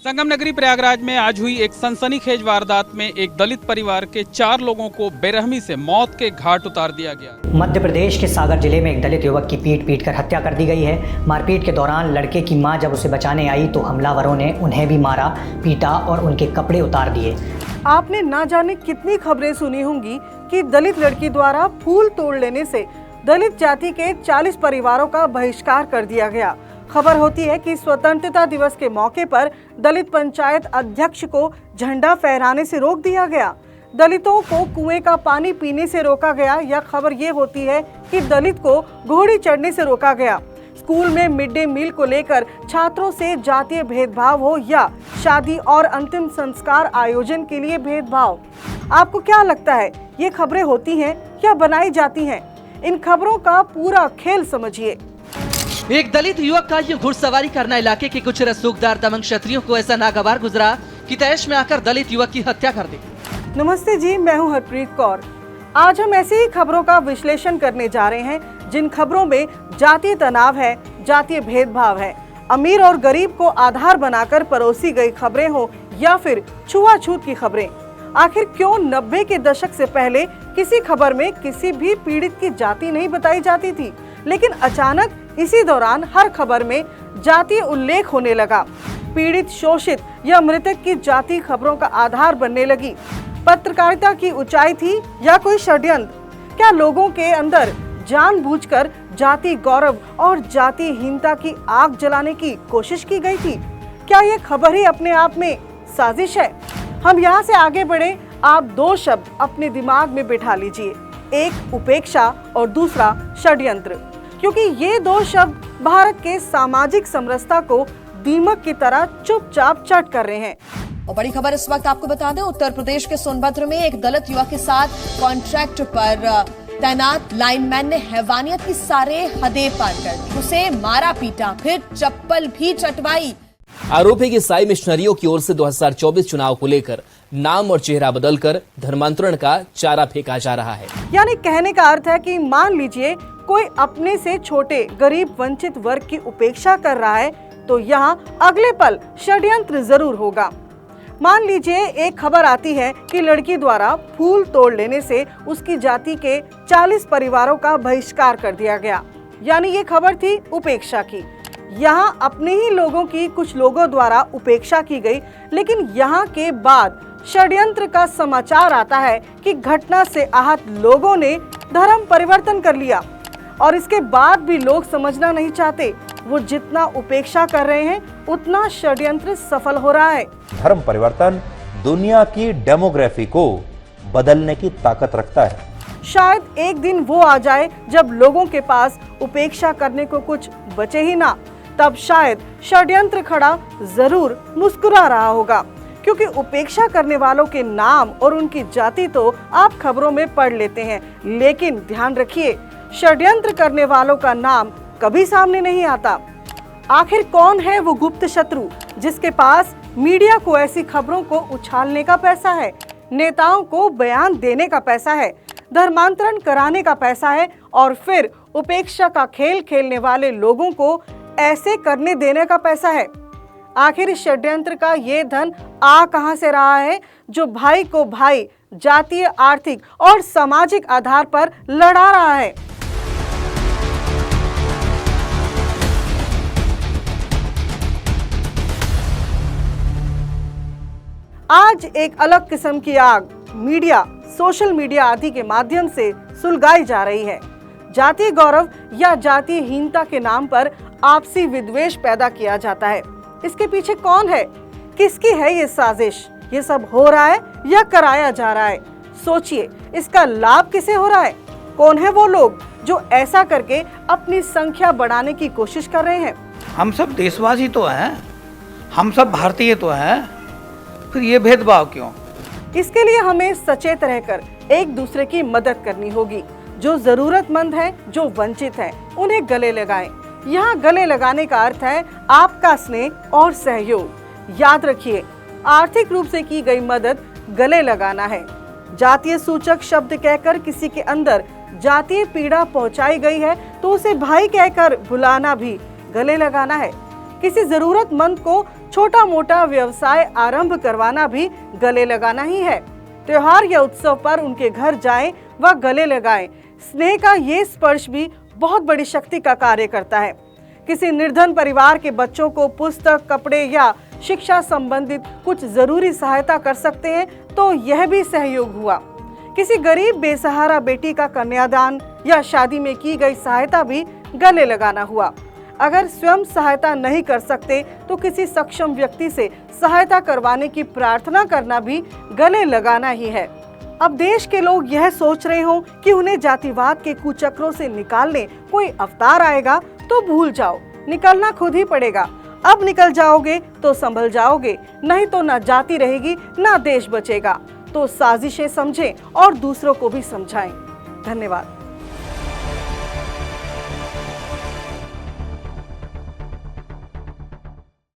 संगम नगरी प्रयागराज में आज हुई एक सनसनीखेज वारदात में एक दलित परिवार के 4 लोगों को बेरहमी से मौत के घाट उतार दिया गया। मध्य प्रदेश के सागर जिले में एक दलित युवक की पीट कर हत्या कर दी गई है। मारपीट के दौरान लड़के की मां जब उसे बचाने आई तो हमलावरों ने उन्हें भी मारा, पीटा और उनके कपड़े उतार दिए। आपने ना जाने कितनी खबरें सुनी होंगी कि दलित लड़की द्वारा फूल तोड़ लेने से दलित जाति के 40 परिवारों का बहिष्कार कर दिया गया। खबर होती है कि स्वतंत्रता दिवस के मौके पर दलित पंचायत अध्यक्ष को झंडा फहराने से रोक दिया गया। दलितों को कुएं का पानी पीने से रोका गया। यह खबर ये होती है कि दलित को घोड़ी चढ़ने से रोका गया। स्कूल में मिड डे मील को लेकर छात्रों से जातीय भेदभाव हो या शादी और अंतिम संस्कार आयोजन के लिए भेदभाव। आपको क्या लगता है, ये खबरें होती हैं या बनाई जाती हैं? इन खबरों का पूरा खेल समझिए। एक दलित युवक का ये घुड़सवारी करना इलाके के कुछ रसूखदार दमन क्षत्रियों को ऐसा नागवार गुजरा कि तैश में आकर दलित युवक की हत्या कर दी। नमस्ते जी, मैं हूं हरप्रीत कौर। आज हम ऐसी ही खबरों का विश्लेषण करने जा रहे हैं जिन खबरों में जातीय तनाव है, जातीय भेदभाव है, अमीर और गरीब को आधार बनाकर परोसी गई खबरें हो या फिर छुआछूत की खबरें। आखिर क्यों 90 के दशक से पहले किसी खबर में किसी भी पीड़ित की जाति नहीं बताई जाती थी, लेकिन अचानक इसी दौरान हर खबर में जातीय उल्लेख होने लगा। पीड़ित, शोषित या मृतक की जाति खबरों का आधार बनने लगी। पत्रकारिता की ऊंचाई थी या कोई षड्यंत्र? क्या लोगों के अंदर जानबूझकर जाति गौरव और जातिहीनता की आग जलाने की कोशिश की गई थी? क्या ये खबर ही अपने आप में साजिश है? हम यहाँ से आगे बढ़े, आप 2 शब्द अपने दिमाग में बिठा लीजिए, एक उपेक्षा और दूसरा षड्यंत्र, क्योंकि ये 2 शब्द भारत के सामाजिक समरसता को दीमक की तरह चुपचाप चट कर रहे हैं। और बड़ी खबर इस वक्त आपको बता दें, उत्तर प्रदेश के सोनभद्र में एक दलित युवक के साथ कॉन्ट्रैक्ट पर तैनात लाइनमैन ने हैवानियत की सारे हदें पार कर दी। उसे मारा पीटा, फिर चप्पल भी चटवाई। आरोप है कि ईसाई मिशनरियों की ओर से 2024 चुनाव को लेकर नाम और चेहरा बदलकर धर्मांतरण का चारा फेंका जा रहा है। यानी कहने का अर्थ है कि मान लीजिए कोई अपने से छोटे गरीब वंचित वर्ग की उपेक्षा कर रहा है तो यहाँ अगले पल षड्यंत्र जरूर होगा। मान लीजिए एक खबर आती है कि लड़की द्वारा फूल तोड़ लेने से उसकी जाति के 40 परिवारों का बहिष्कार कर दिया गया, यानी ये खबर थी उपेक्षा की। यहाँ अपने ही लोगों की कुछ लोगों द्वारा उपेक्षा की गई, लेकिन यहाँ के बाद षड्यंत्र का समाचार आता है कि घटना से आहत लोगों ने धर्म परिवर्तन कर लिया और इसके बाद भी लोग समझना नहीं चाहते। वो जितना उपेक्षा कर रहे हैं उतना षड्यंत्र सफल हो रहा है। धर्म परिवर्तन दुनिया की डेमोग्राफी को बदलने की ताकत रखता है। शायद एक दिन वो आ जाए जब लोगों के पास उपेक्षा करने को कुछ बचे ही ना, तब शायद षड्यंत्र खड़ा जरूर मुस्कुरा रहा होगा, क्योंकि उपेक्षा करने वालों के नाम और उनकी जाति तो आप खबरों में पढ़ लेते हैं, लेकिन ध्यान रखिए षड्यंत्र करने वालों का नाम कभी सामने नहीं आता। आखिर कौन है वो गुप्त शत्रु जिसके पास मीडिया को ऐसी खबरों को उछालने का पैसा है, नेताओं को बयान देने का पैसा है, धर्मांतरण कराने का पैसा है और फिर उपेक्षा का खेल खेलने वाले लोगों को ऐसे करने देने का पैसा है? आखिर इस षड्यंत्र का ये धन आ कहां से रहा है जो भाई को भाई जातीय, आर्थिक और सामाजिक आधार पर लड़ा रहा है? आज एक अलग किस्म की आग मीडिया, सोशल मीडिया आदि के माध्यम से सुलगाई जा रही है। जातीय गौरव या जातीयहीनता के नाम पर आपसी विद्वेष पैदा किया जाता है। इसके पीछे कौन है? किसकी है ये साजिश? ये सब हो रहा है या कराया जा रहा है? सोचिए, इसका लाभ किसे हो रहा है? कौन है वो लोग जो ऐसा करके अपनी संख्या बढ़ाने की कोशिश कर रहे हैं? हम सब देशवासी तो हैं, हम सब भारतीय तो हैं, फिर ये भेदभाव क्यों? इसके लिए हमें सचेत रहकर एक दूसरे की मदद करनी होगी। जो जरूरतमंद है, जो वंचित है, उन्हें गले लगाएं। यहाँ गले लगाने का अर्थ है आपका स्नेह और सहयोग। याद रखिए, आर्थिक रूप से की गई मदद गले लगाना है। जातीय सूचक शब्द कहकर किसी के अंदर जातीय पीड़ा पहुंचाई गई है तो उसे भाई कहकर बुलाना भी गले लगाना है। किसी जरूरतमंद को छोटा मोटा व्यवसाय आरंभ करवाना भी गले लगाना ही है। त्योहार या उत्सव पर उनके घर जाएं व गले लगाएं। स्नेह का ये स्पर्श भी बहुत बड़ी शक्ति का कार्य करता है। किसी निर्धन परिवार के बच्चों को पुस्तक, कपड़े या शिक्षा संबंधित कुछ जरूरी सहायता कर सकते हैं तो यह भी सहयोग हुआ। किसी गरीब बेसहारा बेटी का कन्यादान या शादी में की गई सहायता भी गले लगाना हुआ। अगर स्वयं सहायता नहीं कर सकते तो किसी सक्षम व्यक्ति से सहायता करवाने की प्रार्थना करना भी गले लगाना ही है। अब देश के लोग यह सोच रहे हो कि उन्हें जातिवाद के कुचक्रों से निकालने कोई अवतार आएगा तो भूल जाओ, निकलना खुद ही पड़ेगा। अब निकल जाओगे तो संभल जाओगे, नहीं तो ना जाति रहेगी ना देश बचेगा। तो साजिशें समझें और दूसरों को भी समझाएं। धन्यवाद।